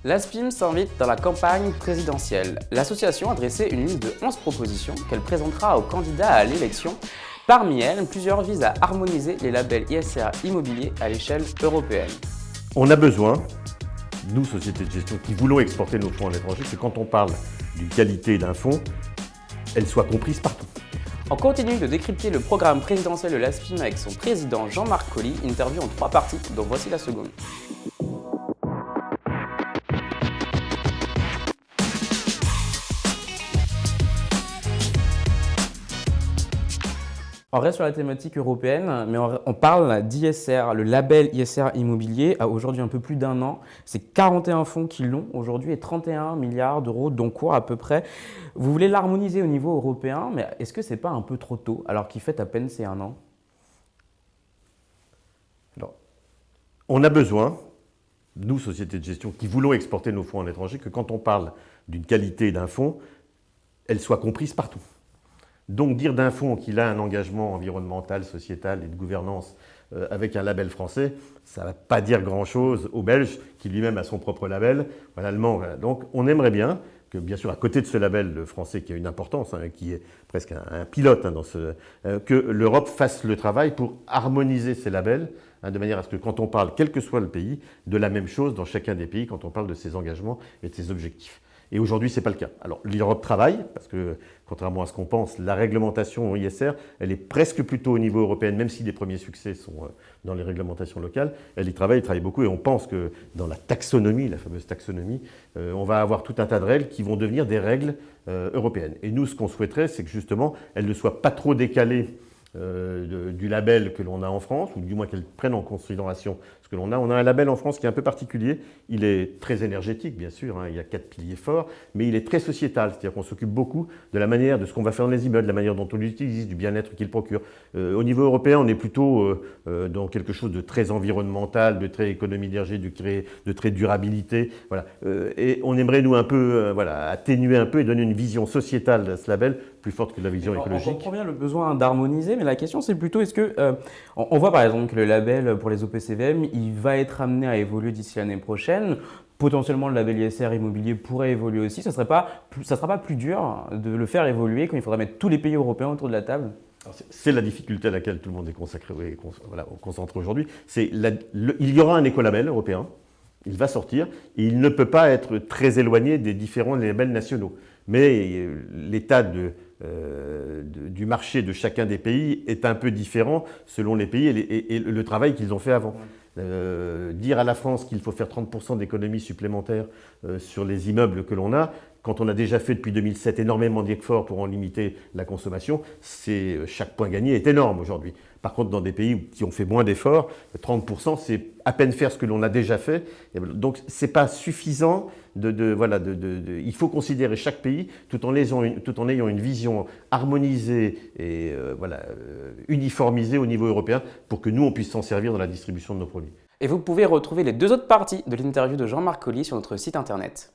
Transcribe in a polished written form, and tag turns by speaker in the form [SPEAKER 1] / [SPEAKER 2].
[SPEAKER 1] L'ASPIM s'invite dans la campagne présidentielle. L'association a dressé une liste de 11 propositions qu'elle présentera aux candidats à l'élection. Parmi elles, plusieurs visent à harmoniser les labels ISR immobiliers à l'échelle européenne.
[SPEAKER 2] On a besoin, nous, sociétés de gestion qui voulons exporter nos fonds à l'étranger, que quand on parle d'une qualité d'un fonds, elle soit comprise partout.
[SPEAKER 1] On continue de décrypter le programme présidentiel de l'ASPIM avec son président Jean-Marc Colly, interview en 3 parties, dont voici la seconde. On reste sur la thématique européenne, mais on parle d'ISR, le label ISR immobilier a aujourd'hui un peu plus d'1 an. C'est 41 fonds qui l'ont aujourd'hui et 31 milliards d'euros d'encours à peu près. Vous voulez l'harmoniser au niveau européen, mais est-ce que c'est pas un peu trop tôt alors qu'il fait à peine ces 1 an?
[SPEAKER 2] Alors, on a besoin, nous, sociétés de gestion qui voulons exporter nos fonds à l'étranger, que quand on parle d'une qualité d'un fonds, elle soit comprise partout. Donc dire d'un fonds qu'il a un engagement environnemental, sociétal et de gouvernance avec un label français, ça ne va pas dire grand-chose au Belge qui lui-même a son propre label, à l'Allemand. Voilà. Donc on aimerait bien que, bien sûr, à côté de ce label français qui a une importance, qui est presque un pilote, que l'Europe fasse le travail pour harmoniser ces labels, de manière à ce que quand on parle, quel que soit le pays, de la même chose dans chacun des pays quand on parle de ses engagements et de ses objectifs. Et aujourd'hui, ce n'est pas le cas. Alors, l'Europe travaille, parce que, contrairement à ce qu'on pense, la réglementation ISR, elle est presque plutôt au niveau européen, même si les premiers succès sont dans les réglementations locales. Elle y travaille beaucoup, et on pense que dans la taxonomie, la fameuse taxonomie, on va avoir tout un tas de règles qui vont devenir des règles européennes. Et nous, ce qu'on souhaiterait, c'est que justement, elles ne soient pas trop décalées du label que l'on a en France, ou du moins qu'elles prennent en considération ce que l'on a. On a un label en France qui est un peu particulier. Il est très énergétique, bien sûr, il y a 4 piliers forts, mais il est très sociétal, c'est-à-dire qu'on s'occupe beaucoup de la manière, de ce qu'on va faire dans les immeubles, de la manière dont on l'utilise, du bien-être qu'il procure. Au niveau européen, on est plutôt dans quelque chose de très environnemental, de très économie d'énergie, de très durabilité. Voilà. Et on aimerait, nous, un peu atténuer un peu et donner une vision sociétale à ce label plus forte que la vision écologique.
[SPEAKER 1] On comprend bien le besoin d'harmoniser, mais la question c'est plutôt est-ce que on voit par exemple que le label pour les OPCVM il va être amené à évoluer d'ici l'année prochaine. Potentiellement le label ISR immobilier pourrait évoluer aussi. Ça sera pas plus dur de le faire évoluer quand il faudra mettre tous les pays européens autour de la table?
[SPEAKER 2] C'est la difficulté à laquelle tout le monde est concentré aujourd'hui. Il y aura un écolabel européen, il va sortir, et il ne peut pas être très éloigné des différents labels nationaux. Mais l'état du marché de chacun des pays est un peu différent selon les pays et le travail qu'ils ont fait avant. Dire à la France qu'il faut faire 30% d'économies supplémentaires sur les immeubles que l'on a, quand on a déjà fait depuis 2007 énormément d'efforts pour en limiter la consommation, chaque point gagné est énorme aujourd'hui. Par contre, dans des pays qui ont fait moins d'efforts, 30%, c'est à peine faire ce que l'on a déjà fait. Donc, ce n'est pas suffisant. Il faut considérer chaque pays tout en ayant une vision harmonisée et uniformisée au niveau européen pour que nous, on puisse s'en servir dans la distribution de nos produits.
[SPEAKER 1] Et vous pouvez retrouver les 2 autres parties de l'interview de Jean-Marc Colly sur notre site internet.